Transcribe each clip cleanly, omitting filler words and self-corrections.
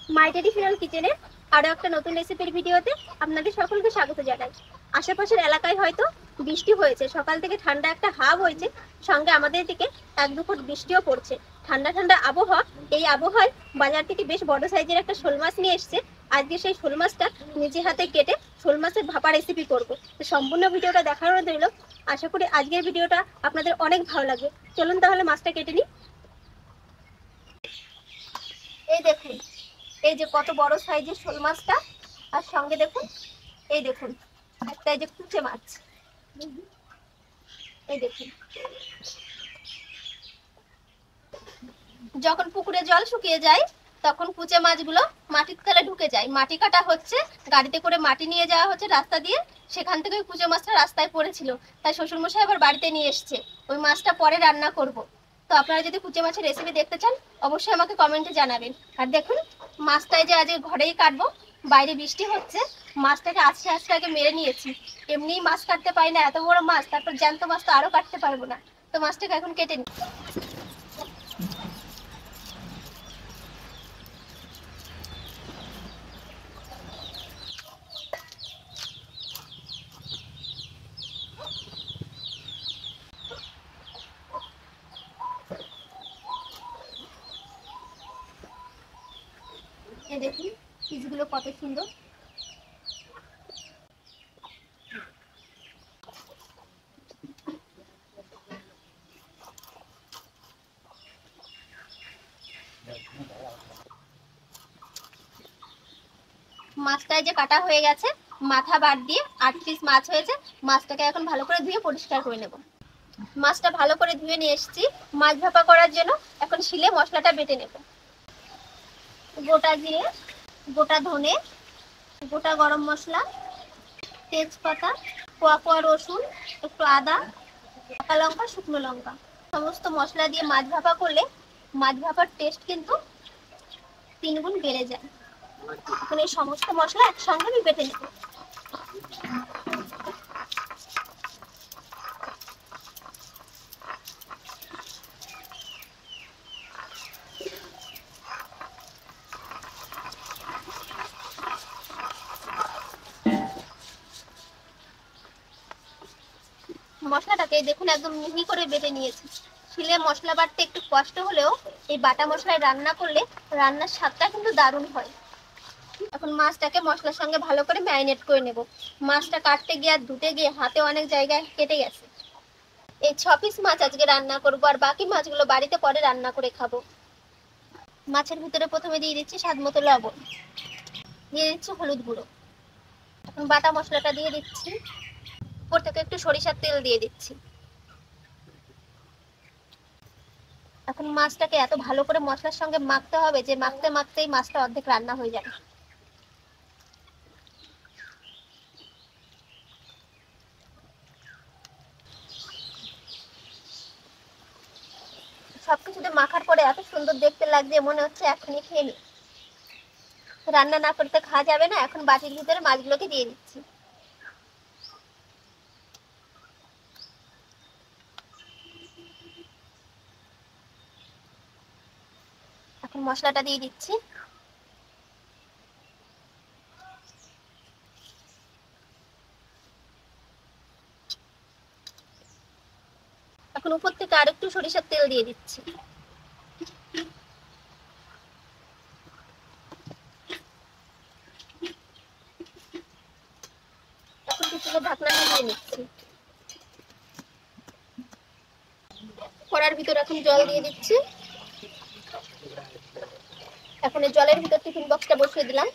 মাই traditional কিচেনে আরো একটা নতুন রেসিপির ভিডিওতে আপনাদের সকলকে স্বাগত জানাই। আশেপাশের এলাকায় হয়তো বৃষ্টি হয়েছে, সকাল থেকে ঠান্ডা একটা হাওয়া হয়েছে, সঙ্গে আমাদের দিকে এক দু ফুট বৃষ্টিও পড়ছে। ঠান্ডা ঠান্ডা আবহাওয়া, এই আবহাওয়ায় বাজার থেকে বেশ বড় সাইজের একটা শোল মাছ নিয়ে এসেছে। আজকে সেই শোল মাছটা নিজে হাতে কেটে শোল মাছের ভাপা রেসিপি করবো। তো সম্পূর্ণ ভিডিওটা দেখার অনুরোধ রইল। আশা করি আজকের ভিডিওটা আপনাদের অনেক ভালো লাগবে। চলুন তাহলে মাছটা কেটে নিই। এই দেখুন, এই যে কত বড় সাইজের শোল মাছটা, আর সঙ্গে দেখুন, এই দেখুন একটা এই যে কুচে মাছ, এই দেখুন। যখন পুকুরে জল শুকিয়ে যায় তখন কুচে মাছগুলো মাটির তলে ঢুকে যায়। মাটি কাটা হচ্ছে, গাড়িতে করে মাটি নিয়ে যাওয়া হচ্ছে রাস্তা দিয়ে, সেখান থেকে ওই কুচে মাছটা রাস্তায় পড়েছিল, তাই শ্বশুরমশাই আবার বাড়িতে নিয়ে এসছে। ওই মাছটা পরে রান্না করব। তো আপনারা যদি কুচে মাছের রেসিপি দেখতে চান অবশ্যই আমাকে কমেন্টে জানাবেন। আর দেখুন, মাছটাই যে আজকে ঘরেই কাটবো, বাইরে বৃষ্টি হচ্ছে। মাছটাকে আস্তে আস্তে আগে মেরে নিয়েছি। এমনিই মাছ কাটতে পারি না, এত বড় মাছ, তারপর জ্যান্ত মাছ তো আরো কাটতে পারবো না। তো মাছটাকে এখন কেটে নিই। এই দেখুন পিসগুলো কত সুন্দর। মাছটাই যে কাটা হয়ে গেছে, মাথা বাদ দিয়ে 8 পিস মাছ হয়েছে। মাছটাকে এখন ভালো করে ধুয়ে পরিষ্কার করে নেব। মাছটা ভালো করে ধুয়ে নিয়ে এসেছি মাছ ভাপা করার জন্য। এখন শিলে মশলাটা বেটে নেব। গোটা জিরে, গোটা ধনে, গোটা গরম মশলা, তেজপাতা, কোয়া কোয়া রসুন, একটু আদা, কাঁচা লঙ্কা, শুকনো লঙ্কা, সমস্ত মশলা দিয়ে মাছ ভাপা করলে মাছ ভাপার টেস্ট কিন্তু 3 গুণ বেড়ে যায়। এখন এই সমস্ত মশলা একসঙ্গে আমি বেটে নেব। মশলাটাকে দেখুন একদম মিহি করে বেটে নিয়েছি। শিলে মশলা বাটতে একটু কষ্ট হলেও এই বাটা মশলায় রান্না করলে রান্নার স্বাদটা কিন্তু দারুণ হয়। এখন মাছটাকে মশলার সঙ্গে ভালো করে ম্যারিনেট করে নেব। মাছটা কাটতে গিয়ে আর ধুতে গিয়ে হাতে অনেক জায়গায় কেটে গেছে। এই 6 পিস মাছ আজকে রান্না করব, আর বাকি মাছগুলো বাড়িতে পরে রান্না করে খাবো। মাছের ভিতরে প্রথমে দিয়ে দিচ্ছি স্বাদ মতো লবণ, দিয়ে দিচ্ছি হলুদ গুঁড়ো, এখন বাটা মশলাটা দিয়ে দিচ্ছি, উপর থেকে একটু সরিষার তেল দিয়ে দিচ্ছি। এখন মাছটাকে এত ভালো করে মশলার সঙ্গে মাখতে হবে যে মাখতে মাখতেই মাছটা অর্ধেক রান্না হয়ে যাবে। সবকিছুতে মাখার পরে এত সুন্দর দেখতে লাগছে, মনে হচ্ছে এখনই খেয়ে নি। রান্না না করতে খাওয়া যাবে না। এখন বাটির ভিতরে মাছগুলোকে দিয়ে দিচ্ছি। এখন মশলাটা দিয়ে দিচ্ছি। এখন উপর থেকে আরেকটু সরিষার তেল দিয়ে দিচ্ছি। এখন কিছু ঢাকনা দিয়ে নিচ্ছি। কড়ার ভিতর এখন জল দিয়ে দিচ্ছি। এখন এই জলের ভিতর টিফিন বক্সটা বসিয়ে দিলাম।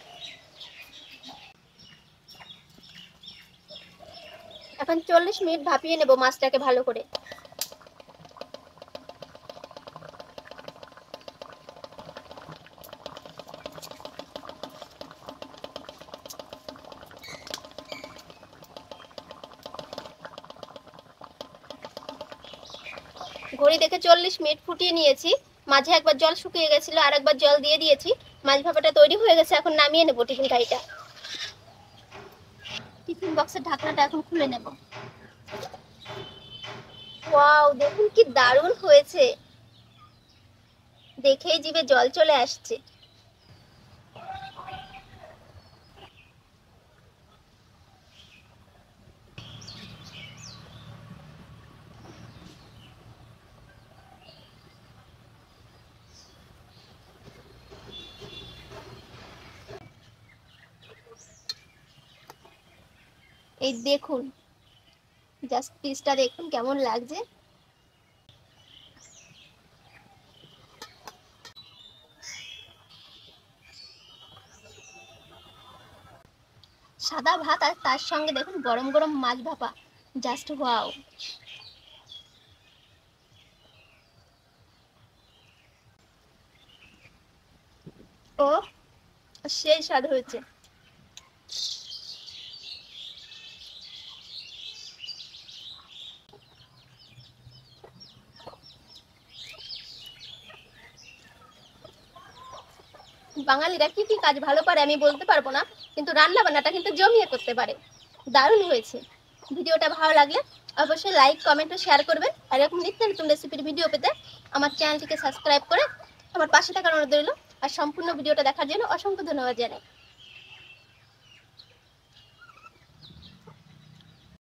এখন 40 মিনিট ভাপিয়ে নেব মাছটাকে ভালো করে। ঘড়ি দেখে 40 মিনিট ফুটিয়ে নিয়েছি। মাঝে একবার জল শুকিয়ে গেছিল, আর একবার জল দিয়ে দিয়েছি। মাছ ভাপাটা তৈরি হয়ে গেছে, এখন নামিয়ে নেব টিফিন কারিটা। টিফিন বক্সের ঢাকনাটা এখন খুলে নেব। ওয়াও, দেখুন কি দারুণ হয়েছে, দেখেই জিভে জল চলে আসছে। এই দেখুন, জাস্ট পিসটা দেখুন কেমন লাগছে। সাদা ভাত আর তার সঙ্গে দেখুন গরম গরম মাছ ভাপা, জাস্ট ওয়াও। ও সেই স্বাদ হয়েছে। বাঙালিরা কি কি কাজ ভালো পারে আমি বলতে পারবো না, কিন্তু রান্না বান্নাটা কিন্তু জমিয়ে করতে পারে। দারুণ হয়েছে। ভিডিওটা ভালো লাগলে অবশ্যই লাইক, কমেন্ট ও শেয়ার করবেন। আর এরকম নিত্য নতুন রেসিপির ভিডিও পেতে আমার চ্যানেলটিকে সাবস্ক্রাইব করে আমার পাশে থাকার অনুরোধ রইল। আর সম্পূর্ণ ভিডিওটা দেখার জন্য অসংখ্য ধন্যবাদ জানাই।